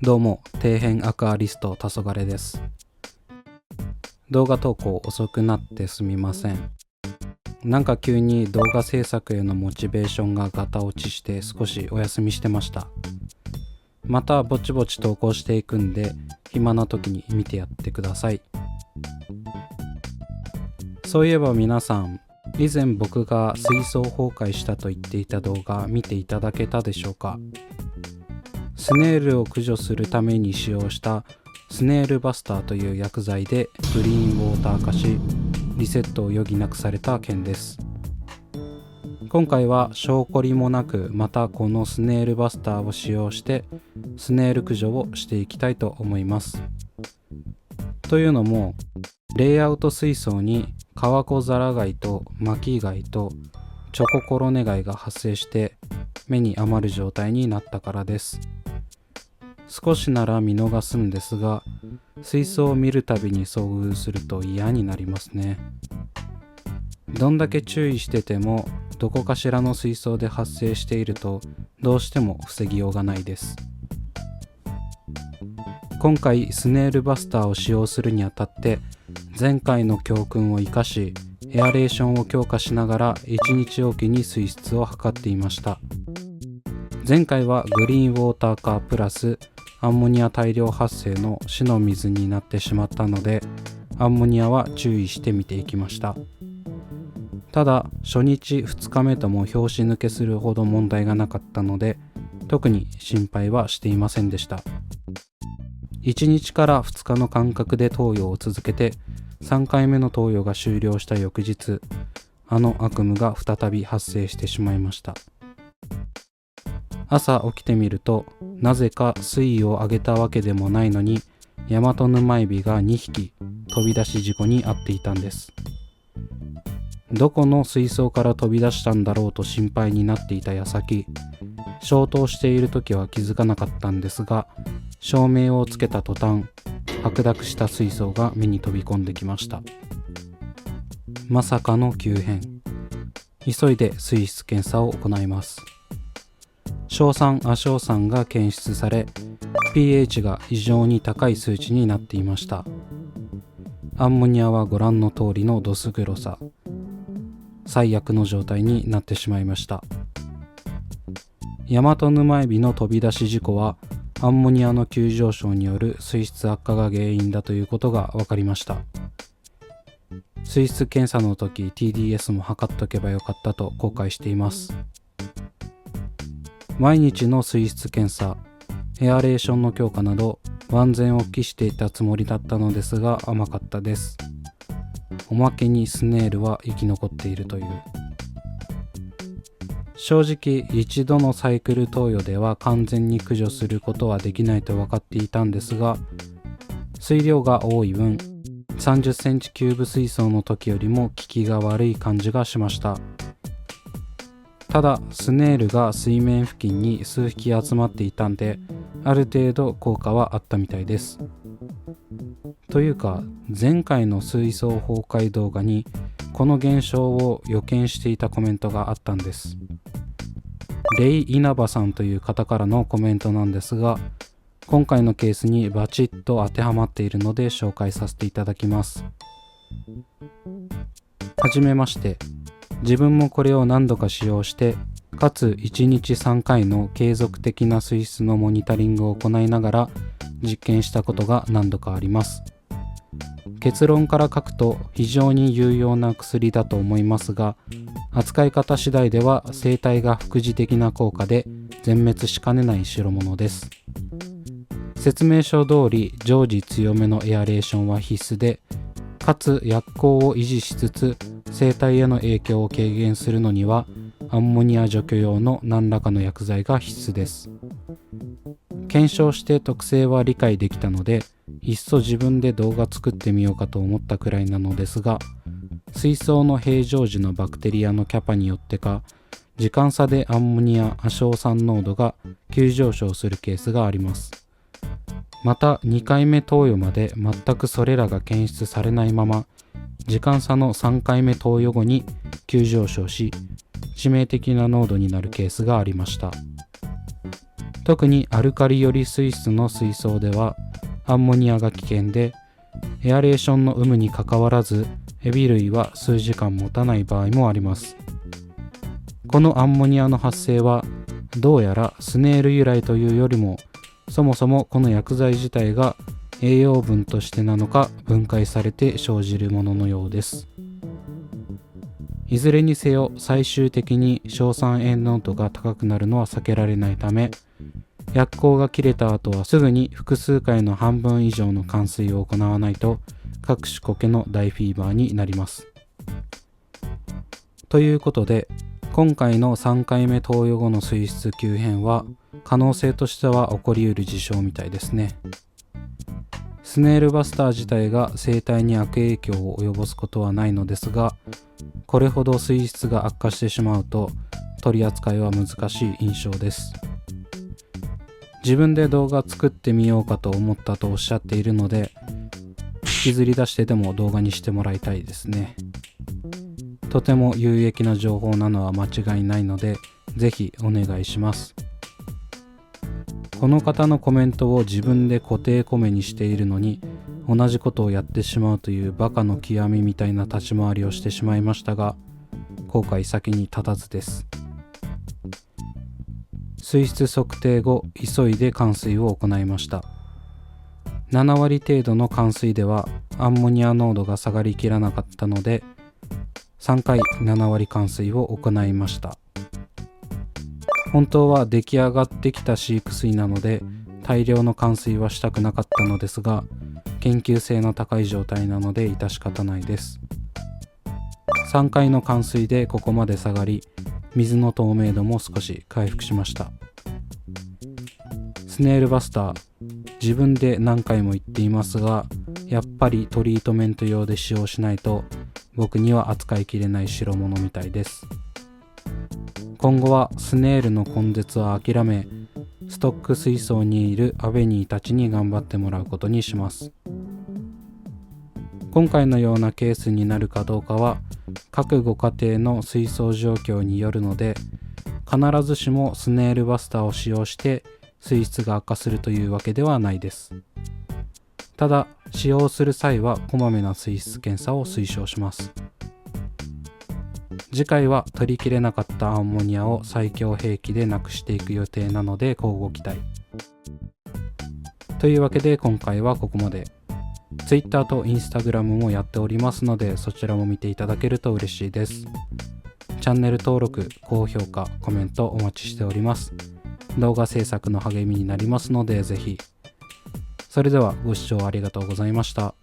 どうも、底辺アクアリスト黄昏です。動画投稿遅くなってすみません。なんか急に動画制作へのモチベーションがガタ落ちして少しお休みしてました。またぼちぼち投稿していくんで、暇な時に見てやってください。そういえば皆さん、以前僕が水槽崩壊したと言っていた動画見ていただけたでしょうか。スネールを駆除するために使用したスネールバスターという薬剤でグリーンウォーター化し、リセットを余儀なくされた件です。今回は証拠りもなくまたこのスネールバスターを使用してスネール駆除をしていきたいと思います。というのも、レイアウト水槽にカワコザラガイとマキガイとチョココロネガイが発生して目に余る状態になったからです。少しなら見逃すんですが、水槽を見るたびに遭遇すると嫌になりますね。どんだけ注意しててもどこかしらの水槽で発生しているとどうしても防ぎようがないです。今回スネールバスターを使用するにあたって前回の教訓を生かし、エアレーションを強化しながら1日おきに水質を測っていました。前回はグリーンウォーター化プラスアンモニア大量発生の死の水になってしまったので、アンモニアは注意して見ていきました。ただ初日2日目とも拍子抜けするほど問題がなかったので、特に心配はしていませんでした。1日から2日の間隔で投与を続けて、3回目の投与が終了した翌日、あの悪夢が再び発生してしまいました。朝起きてみると、なぜか水位を上げたわけでもないのにヤマトヌマエビが2匹飛び出し事故に遭っていたんです。どこの水槽から飛び出したんだろうと心配になっていた矢先、消灯している時は気づかなかったんですが、照明をつけた途端白濁した水槽が目に飛び込んできました。まさかの急変。急いで水質検査を行います。硝酸亜硝酸が検出され、 pH が異常に高い数値になっていました。アンモニアはご覧の通りのどす黒さ、最悪の状態になってしまいました。ヤマトヌマエビの飛び出し事故はアンモニアの急上昇による水質悪化が原因だということが分かりました。水質検査の時 TDS も測っとけばよかったと後悔しています。毎日の水質検査、エアレーションの強化など万全を期していたつもりだったのですが甘かったです。おまけにスネールは生き残っているという。正直一度のサイクル投与では完全に駆除することはできないと分かっていたんですが、水量が多い分30センチキューブ水槽の時よりも効きが悪い感じがしました。ただスネールが水面付近に数匹集まっていたんで、ある程度効果はあったみたいです。というか前回の水槽崩壊動画にこの現象を予見していたコメントがあったんです。レイ稲葉さんという方からのコメントなんですが、今回のケースにバチッと当てはまっているので紹介させていただきます。はじめまして。自分もこれを何度か使用して、かつ1日3回の継続的な水質のモニタリングを行いながら実験したことが何度かあります。結論から書くと非常に有用な薬だと思いますが、扱い方次第では生態が副次的な効果で全滅しかねない代物です。説明書通り常時強めのエアレーションは必須で、かつ薬効を維持しつつ生態への影響を軽減するのにはアンモニア除去用の何らかの薬剤が必須です。検証して特性は理解できたので、いっそ自分で動画作ってみようかと思ったくらいなのですが、水槽の平常時のバクテリアのキャパによってか、時間差でアンモニア亜硝酸濃度が急上昇するケースがあります。また2回目投与まで全くそれらが検出されないまま時間差の3回目投与後に急上昇し、致命的な濃度になるケースがありました。特にアルカリ寄り水質の水槽ではアンモニアが危険で、エアレーションの有無にかかわらずエビ類は数時間持たない場合もあります。このアンモニアの発生はどうやらスネール由来というよりも、そもそもこの薬剤自体が栄養分としてなのか分解されて生じるもののようです。いずれにせよ最終的に硝酸塩濃度が高くなるのは避けられないため、薬効が切れた後はすぐに複数回の半分以上の換水を行わないと各種苔の大フィーバーになります。ということで、今回の3回目投与後の水質急変は可能性としては起こりうる事象みたいですね。スネールバスター自体が生態に悪影響を及ぼすことはないのですが、これほど水質が悪化してしまうと取り扱いは難しい印象です。自分で動画作ってみようかと思ったとおっしゃっているので、引きずり出してでも動画にしてもらいたいですね。とても有益な情報なのは間違いないので、ぜひお願いします。この方のコメントを自分で固定コメにしているのに、同じことをやってしまうというバカの極みみたいな立ち回りをしてしまいましたが、後悔先に立たずです。水質測定後、急いで換水を行いました。7割程度の換水ではアンモニア濃度が下がりきらなかったので、3回7割換水を行いました。本当は出来上がってきた飼育水なので大量の換水はしたくなかったのですが、研究性の高い状態なので致し方ないです。3回の換水でここまで下がり、水の透明度も少し回復しました。スネールバスター、自分で何回も言っていますが、やっぱりトリートメント用で使用しないと僕には扱いきれない代物みたいです。今後はスネールの根絶は諦め、ストック水槽にいるアベニーたちに頑張ってもらうことにします。今回のようなケースになるかどうかは各ご家庭の水槽状況によるので、必ずしもスネールバスターを使用して水質が悪化するというわけではないです。ただ、使用する際はこまめな水質検査を推奨します。次回は取りきれなかったアンモニアを最強兵器でなくしていく予定なので乞うご期待。というわけで今回はここまで。Twitter と Instagram もやっておりますので、そちらも見ていただけると嬉しいです。チャンネル登録、高評価、コメントお待ちしております。動画制作の励みになりますのでぜひ。それではご視聴ありがとうございました。